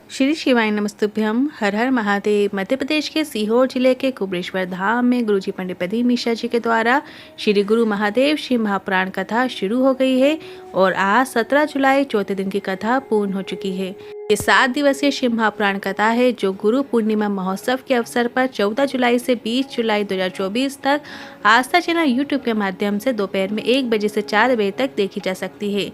श्री शिवाय नमस्तुभ्यम। हर हर महादेव। मध्य प्रदेश के सीहोर जिले के कुबरेश्वर धाम में गुरुजी पंडित प्रदीप मिश्रा जी के द्वारा श्री गुरु महादेव शिव महापुराण कथा शुरू हो गई है और आज 17 जुलाई चौथे दिन की कथा पूर्ण हो चुकी है। ये 7 दिवसीय शिव महापुराण कथा है जो गुरु पूर्णिमा महोत्सव के अवसर पर 14 जुलाई से 20 जुलाई 2024 तक आस्था चैनल यूट्यूब के माध्यम से दोपहर में 1 बजे से 4 बजे तक देखी जा सकती है।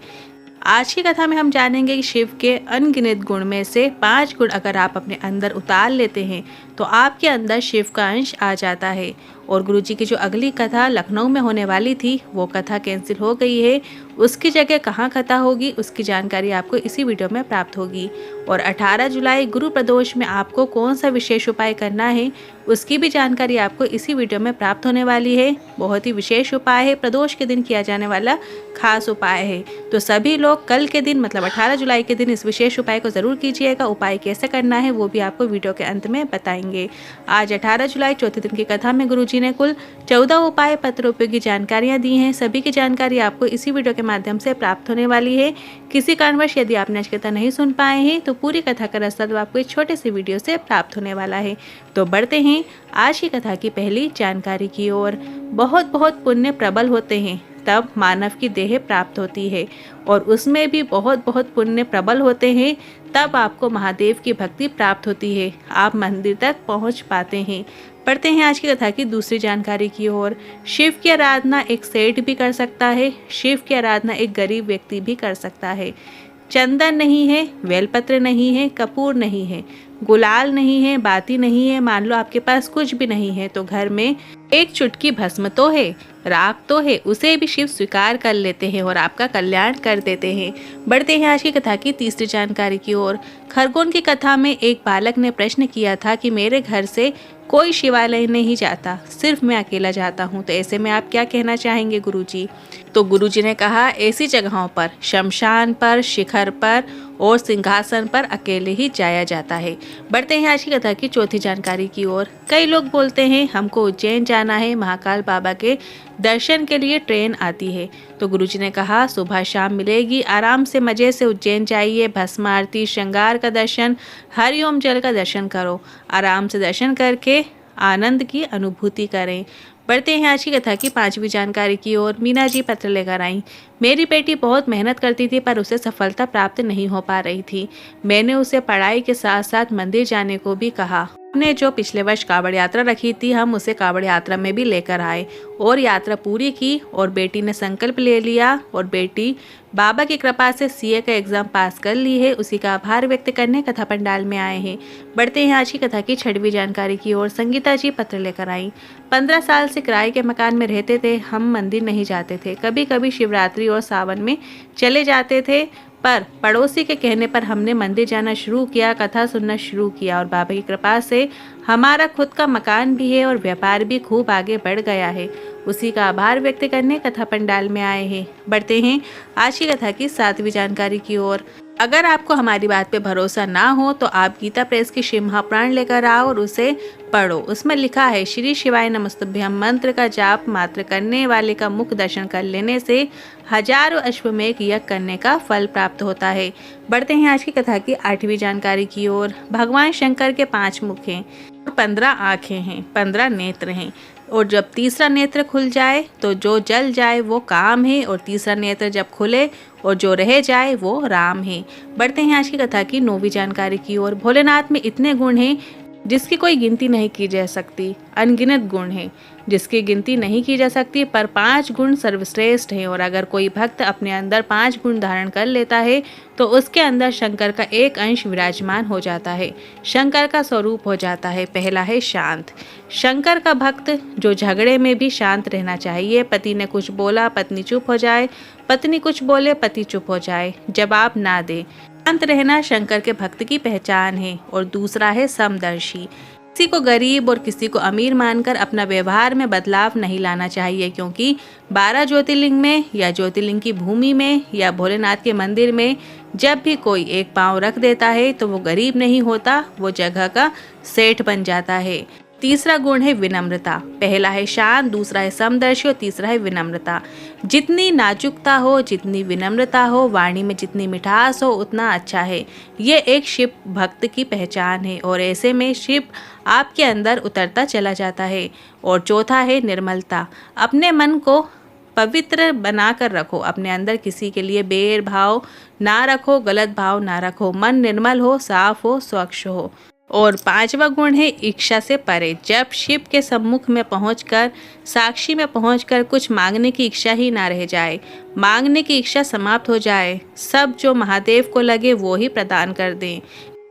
आज की कथा में हम जानेंगे कि शिव के अनगिनत गुण में से 5 गुण अगर आप अपने अंदर उतार लेते हैं तो आपके अंदर शिव का अंश आ जाता है। और गुरुजी की जो अगली कथा लखनऊ में होने वाली थी वो कथा कैंसिल हो गई है। उसकी जगह कहाँ कथा होगी उसकी जानकारी आपको इसी वीडियो में प्राप्त होगी। और 18 जुलाई गुरु प्रदोष में आपको कौन सा विशेष उपाय करना है उसकी भी जानकारी आपको इसी वीडियो में प्राप्त होने वाली है। बहुत ही विशेष उपाय है, प्रदोष के दिन किया जाने वाला खास उपाय है। तो सभी लोग कल के दिन मतलब 18 जुलाई के दिन इस विशेष उपाय को ज़रूर कीजिएगा। उपाय कैसे करना है वो भी आपको वीडियो के अंत में बताएंगे। आज 18 जुलाई चौथे दिन की कथा में गुरुजी ने कुल 14 उपाय पत्र उपयोगी जानकारियाँ दी हैं। सभी की जानकारी आपको इसी वीडियो के माध्यम से प्राप्त होने वाली है। किसी कारणवश यदि आपने आज कथा नहीं सुन पाए हैं तो पूरी कथा का रास्ता तो आपको एक छोटे से वीडियो से प्राप्त होने वाला है। तो बढ़ते हैं आज की कथा की पहली जानकारी की ओर। बहुत बहुत पुण्य प्रबल होते हैं तब मानव की देह प्राप्त होती है और उसमें भी बहुत बहुत पुण्य प्रबल होते हैं तब आपको महादेव की भक्ति प्राप्त होती है, आप मंदिर तक पहुंच पाते हैं। पढ़ते हैं आज की कथा की दूसरी जानकारी की ओर। शिव की आराधना एक सेठ भी कर सकता है, शिव की आराधना एक गरीब व्यक्ति भी कर सकता है। चंदन नहीं है, बेलपत्र नहीं है, कपूर नहीं है, गुलाल नहीं है, बाती नहीं है, मान लो आपके पास कुछ भी नहीं है तो घर में एक चुटकी भस्म तो है, राख तो है, उसे भी शिव स्वीकार कर लेते हैं और आपका कल्याण कर देते हैं। बढ़ते हैं आज की कथा की तीसरी जानकारी की ओर। खरगोन की कथा में एक बालक ने प्रश्न किया था कि मेरे घर से कोई शिवालय नहीं जाता, सिर्फ मैं अकेला जाता हूँ, तो ऐसे में आप क्या कहना चाहेंगे गुरुजी? तो गुरुजी ने कहा ऐसी जगहों पर, शमशान पर, शिखर पर और सिंहासन पर अकेले ही जाया जाता है। बढ़ते हैं आज की कथा की चौथी जानकारी की ओर। कई लोग बोलते हैं हमको उज्जैन जाना है, महाकाल बाबा के दर्शन के लिए ट्रेन आती है। तो गुरुजी ने कहा सुबह शाम मिलेगी, आराम से मजे से उज्जैन जाइए, भस्म आरती, श्रृंगार का दर्शन, हरिओम जल का दर्शन करो, आराम से दर्शन करके आनंद की अनुभूति करें। बढ़ते हैं आज की कथा की पांचवी जानकारी की ओर। मीना जी पत्र लेकर आई। मेरी बेटी बहुत मेहनत करती थी पर उसे सफलता प्राप्त नहीं हो पा रही थी। मैंने उसे पढ़ाई के साथ साथ मंदिर जाने को भी कहा। हमने जो पिछले वर्ष कावड़ यात्रा रखी थी हम उसे कावड़ यात्रा में भी लेकर आए और यात्रा पूरी की और बेटी ने संकल्प ले लिया और बेटी बाबा की कृपा से सीए का एग्जाम पास कर ली है। उसी का आभार व्यक्त करने कथा पंडाल में आए हैं। बढ़ते हैं आज की कथा की छठवीं जानकारी की ओर। संगीता जी पत्र लेकर आई। 15 साल से किराए के मकान में रहते थे, हम मंदिर नहीं जाते थे, कभी कभी शिवरात्रि और सावन में चले जाते थे, पर पड़ोसी के कहने पर हमने मंदिर जाना शुरू किया, कथा सुनना शुरू किया और बाबा की कृपा से हमारा खुद का मकान भी है और व्यापार भी खूब आगे बढ़ गया है। उसी का आभार व्यक्त करने कथा पंडाल में आए हैं। बढ़ते हैं आज की कथा की सातवीं जानकारी की ओर। अगर आपको हमारी बात पे भरोसा ना हो तो आप गीता प्रेस की शिव महापुराण लेकर आओ और उसे पढ़ो। उसमें लिखा है श्री शिवाय नमस्तुभ्यम मंत्र का जाप मात्र करने वाले का मुख दर्शन कर लेने से हजारों अश्वमेघ यज्ञ करने का फल प्राप्त होता है। बढ़ते हैं आज की कथा की आठवीं जानकारी की ओर। भगवान शंकर के 5 मुख हैं, 15 आँखें हैं, 15 नेत्र हैं और जब तीसरा नेत्र खुल जाए तो जो जल जाए वो काम है और तीसरा नेत्र जब खुले और जो रह जाए वो राम है। बढ़ते हैं आज की कथा की 9वीं जानकारी की ओर। भोलेनाथ में इतने गुण हैं जिसकी कोई गिनती नहीं की जा सकती, अनगिनत गुण हैं जिसकी गिनती नहीं की जा सकती, पर 5 गुण सर्वश्रेष्ठ हैं और अगर कोई भक्त अपने अंदर 5 गुण धारण कर लेता है तो उसके अंदर शंकर का एक अंश विराजमान हो जाता है, शंकर का स्वरूप हो जाता है। पहला है शांत। शंकर का भक्त जो झगड़े में भी शांत रहना चाहिए। पति ने कुछ बोला पत्नी चुप हो जाए, पत्नी कुछ बोले पति चुप हो जाए, जवाब ना दे। शांत रहना शंकर के भक्त की पहचान है। और दूसरा है समदर्शी। किसी को गरीब और किसी को अमीर मानकर अपना व्यवहार में बदलाव नहीं लाना चाहिए, क्योंकि 12 ज्योतिर्लिंग में या ज्योतिर्लिंग की भूमि में या भोलेनाथ के मंदिर में जब भी कोई एक पांव रख देता है तो वो गरीब नहीं होता, वो जगह का सेठ बन जाता है। तीसरा गुण है विनम्रता। पहला है शांत, दूसरा है समदर्शी और तीसरा है विनम्रता। जितनी नाजुकता हो, जितनी विनम्रता हो, वाणी में जितनी मिठास हो, उतना अच्छा है। ये एक शिव भक्त की पहचान है और ऐसे में शिव आपके अंदर उतरता चला जाता है। और चौथा है निर्मलता। अपने मन को पवित्र बना कर रखो, अपने अंदर किसी के लिए बैर भाव ना रखो, गलत भाव ना रखो, मन निर्मल हो, साफ हो, स्वच्छ हो। और पांचवा गुण है इच्छा से परे। जब शिव के सम्मुख में पहुंचकर, साक्षी में पहुंचकर कुछ मांगने की इच्छा ही ना रह जाए, मांगने की इच्छा समाप्त हो जाए, सब जो महादेव को लगे वो ही प्रदान कर दें।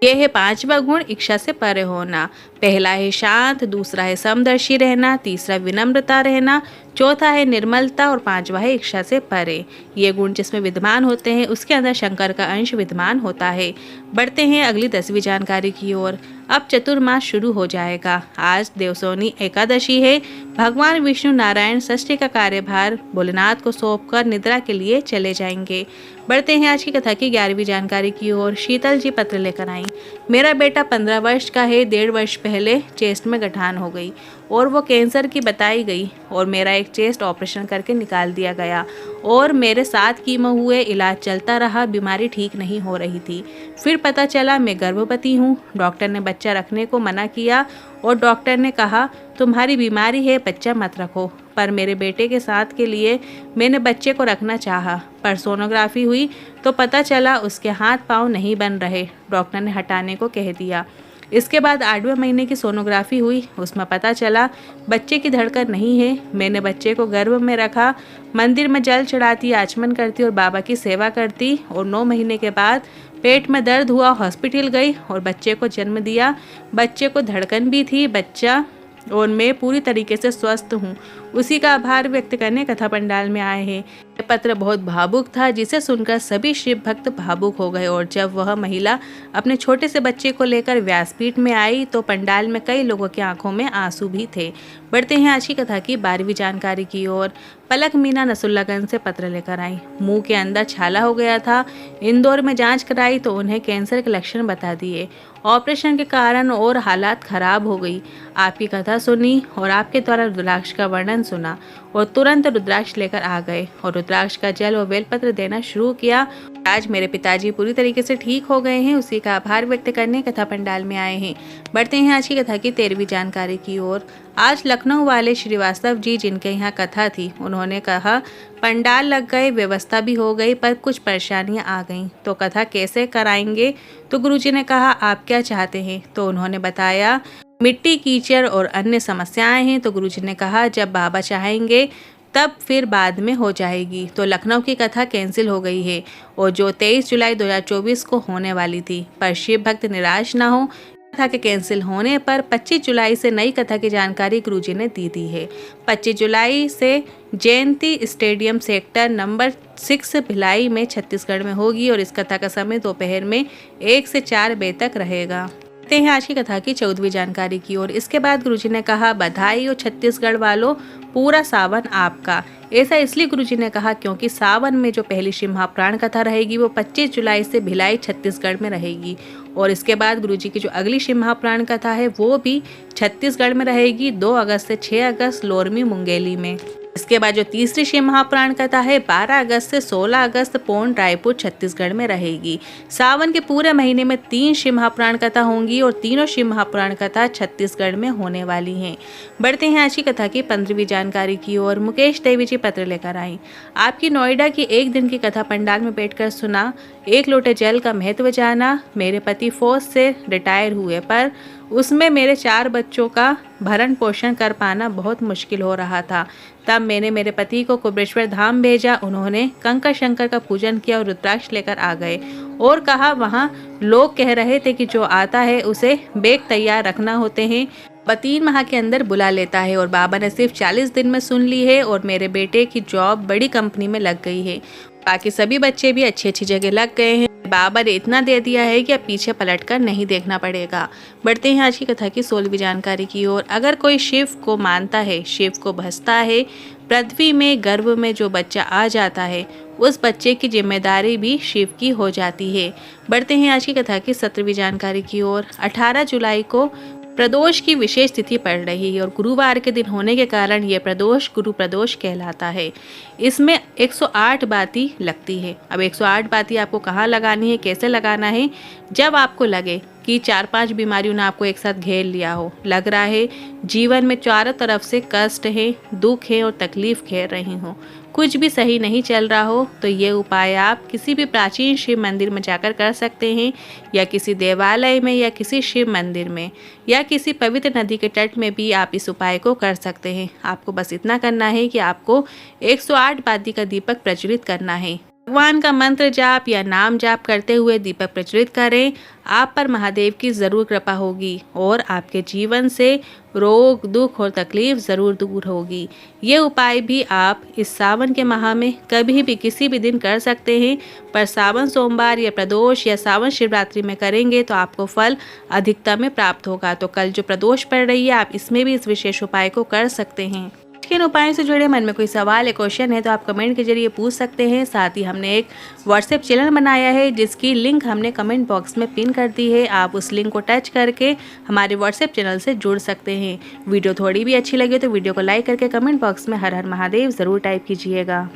यह है पांचवा गुण, इच्छा से परे होना। पहला है शांत, दूसरा है समदर्शी रहना, तीसरा विनम्रता रहना, चौथा है निर्मलता और पांचवा है इच्छा से परे। ये गुण जिसमें विद्यमान होते हैं उसके अंदर शंकर का अंश विद्यमान होता है। बढ़ते हैं अगली 10वीं जानकारी की ओर। अब चतुर्मास शुरू हो जाएगा। आज देवसोनी एकादशी है। भगवान विष्णु नारायण षष्ठी का कार्यभार भोलेनाथ को सौंपकर निद्रा के लिए चले जाएंगे। बढ़ते हैं आज की कथा की 11वीं जानकारी की ओर। शीतल जी पत्र लेकर आई। मेरा बेटा 15 वर्ष का है। 1.5 वर्ष पहले चेस्ट में गठान हो गई और वो कैंसर की बताई गई और मेरा एक चेस्ट ऑपरेशन करके निकाल दिया गया और मेरे 7 कीमो हुए। इलाज चलता रहा, बीमारी ठीक नहीं हो रही थी। फिर पता चला मैं गर्भवती हूँ। डॉक्टर ने बच्चा रखने को मना किया और डॉक्टर ने कहा तुम्हारी बीमारी है, बच्चा मत रखो। पर मेरे बेटे के साथ के लिए मैंने बच्चे को रखना चाहा, पर सोनोग्राफी हुई तो पता चला उसके हाथ पांव नहीं बन रहे। डॉक्टर ने हटाने को कह दिया। इसके बाद 8वें महीने की सोनोग्राफी हुई, उसमें पता चला बच्चे की धड़कन नहीं है। मैंने बच्चे को गर्भ में रखा, मंदिर में जल चढ़ाती, आचमन करती और बाबा की सेवा करती और 9 महीने के बाद पेट में दर्द हुआ, हॉस्पिटल गई और बच्चे को जन्म दिया। बच्चे को धड़कन भी थी, बच्चा और मैं पूरी तरीके से स्वस्थ हूँ। उसी का आभार व्यक्त करने कथा पंडाल में आए हैं। यह पत्र बहुत भावुक था, जिसे सुनकर सभी शिव भक्त भावुक हो गए और जब वह महिला अपने छोटे से बच्चे को लेकर व्यासपीठ में आई तो पंडाल में कई लोगों की आंखों में आंसू भी थे। बढ़ते हैं आज की कथा की 12वीं जानकारी की ओर। पलक मीना नसुल्लागंज से पत्र लेकर आई। मुंह के अंदर छाला हो गया था। इंदौर में जांच कराई तो उन्हें कैंसर के लक्षण बता दिए। ऑपरेशन के कारण और हालात खराब हो गई। आपकी कथा सुनी और आपके द्वारा रुद्राक्ष का वर्णन सुना और तुरंत रुद्राक्ष लेकर आ गए और रुद्राक्ष का जल और बेलपत्र देना शुरू किया। आज मेरे पिताजी पूरी तरीके से ठीक हो गए हैं। उसी का आभार व्यक्त करने कथा पंडाल में आए हैं। बढ़ते हैं आज की कथा की 13वीं जानकारी की ओर। आज लखनऊ वाले श्रीवास्तव जी जिनके यहाँ कथा थी, उन्होंने कहा पंडाल लग गए, व्यवस्था भी हो गई, पर कुछ परेशानियां आ गईं, तो कथा कैसे कराएंगे। तो गुरुजी ने कहा आप क्या चाहते हैं। तो उन्होंने बताया मिट्टी, कीचड़ और अन्य समस्याएं हैं। तो गुरुजी ने कहा जब बाबा चाहेंगे तब फिर बाद में हो जाएगी। तो लखनऊ की कथा कैंसिल हो गई है और जो 23 जुलाई 2024 को होने वाली थी। पर शिव भक्त निराश ना हो, कथा के कैंसिल होने पर 25 जुलाई से नई कथा की जानकारी गुरुजी ने दी दी है। 25 जुलाई से जयंती स्टेडियम सेक्टर नंबर 6 भिलाई में छत्तीसगढ़ में होगी और इस कथा का समय दोपहर में 1 से 4 बजे तक रहेगा। देखते हैं आज की कथा की 14वीं जानकारी की ओर। इसके बाद गुरुजी ने कहा बधाई हो छत्तीसगढ़ वालों, पूरा सावन आपका। ऐसा इसलिए गुरुजी ने कहा क्योंकि सावन में जो पहली शिव महापुराण कथा रहेगी वो 25 जुलाई से भिलाई छत्तीसगढ़ में रहेगी और इसके बाद गुरुजी की जो अगली शिव महापुराण कथा है वो भी छत्तीसगढ़ में रहेगी 2 अगस्त से 6 अगस्त लोरमी मुंगेली में। इसके बाद जो तीसरी शिव महापुराण कथा है 12 अगस्त से 16 अगस्त पोन रायपुर छत्तीसगढ़ में रहेगी। सावन के पूरे महीने में 3 शिव महापुराण कथा होंगी और तीनों शिव महापुराण कथा छत्तीसगढ़ में होने वाली हैं। बढ़ते हैं आज की कथा की 15वीं जानकारी की ओर। मुकेश देवी जी पत्र लेकर आई। आपकी नोएडा की एक दिन की कथा पंडाल में बैठकर सुना, 1 लोटे जल का महत्व जाना। मेरे पति फौज से रिटायर हुए पर उसमें मेरे 4 बच्चों का भरण पोषण कर पाना बहुत मुश्किल हो रहा था। तब मैंने मेरे पति को कुबेश्वर धाम भेजा। उन्होंने कंकर शंकर का पूजन किया और रुद्राक्ष लेकर आ गए और कहा वहाँ लोग कह रहे थे कि जो आता है उसे बैग तैयार रखना होते हैं, 3 माह के अंदर बुला लेता है और बाबा ने सिर्फ 40 दिन में सुन ली है और मेरे बेटे की जॉब बड़ी कंपनी में लग गई है। बाकी सभी बच्चे भी अच्छी जगह लग गए हैं। बाबा ने इतना दे दिया है कि अब पीछे पलटकर नहीं देखना पड़ेगा। बढ़ते हैं आज की कथा की 16वीं जानकारी की ओर। अगर कोई शिव को मानता है, शिव को भजता है, पृथ्वी में गर्भ में जो बच्चा आ जाता है उस बच्चे की जिम्मेदारी भी शिव की हो जाती है। बढ़ते हैं आज की कथा की 17वीं जानकारी की ओर। 18 जुलाई को प्रदोष की विशेष तिथि पड़ रही है और गुरुवार के दिन होने के कारण यह प्रदोष गुरु प्रदोष कहलाता है। इसमें 108 बाती लगती है। अब 108 बाती आपको कहाँ लगानी है, कैसे लगाना है? जब आपको लगे कि 4-5 बीमारियों ने आपको एक साथ घेर लिया हो, लग रहा है जीवन में चारों तरफ से कष्ट है, दुख है और तकलीफ घेर रही हो, कुछ भी सही नहीं चल रहा हो, तो ये उपाय आप किसी भी प्राचीन शिव मंदिर में जाकर कर सकते हैं, या किसी देवालय में, या किसी शिव मंदिर में, या किसी पवित्र नदी के तट में भी आप इस उपाय को कर सकते हैं। आपको बस इतना करना है कि आपको 108 बाती का दीपक प्रज्वलित करना है। भगवान का मंत्र जाप या नाम जाप करते हुए दीपक प्रज्वलित करें। आप पर महादेव की ज़रूर कृपा होगी और आपके जीवन से रोग, दुख और तकलीफ ज़रूर दूर होगी। ये उपाय भी आप इस सावन के माह में कभी भी किसी भी दिन कर सकते हैं, पर सावन सोमवार या प्रदोष या सावन शिवरात्रि में करेंगे तो आपको फल अधिकतम में प्राप्त होगा। तो कल जो प्रदोष पड़ रही है, आप इसमें भी इस विशेष उपाय को कर सकते हैं। इन उपायों से जुड़े मन में कोई सवाल या क्वेश्चन है तो आप कमेंट के जरिए पूछ सकते हैं। साथ ही हमने एक व्हाट्सएप चैनल बनाया है जिसकी लिंक हमने कमेंट बॉक्स में पिन कर दी है। आप उस लिंक को टच करके हमारे व्हाट्सएप चैनल से जुड़ सकते हैं। वीडियो थोड़ी भी अच्छी लगे तो वीडियो को लाइक करके कमेंट बॉक्स में हर हर महादेव ज़रूर टाइप कीजिएगा।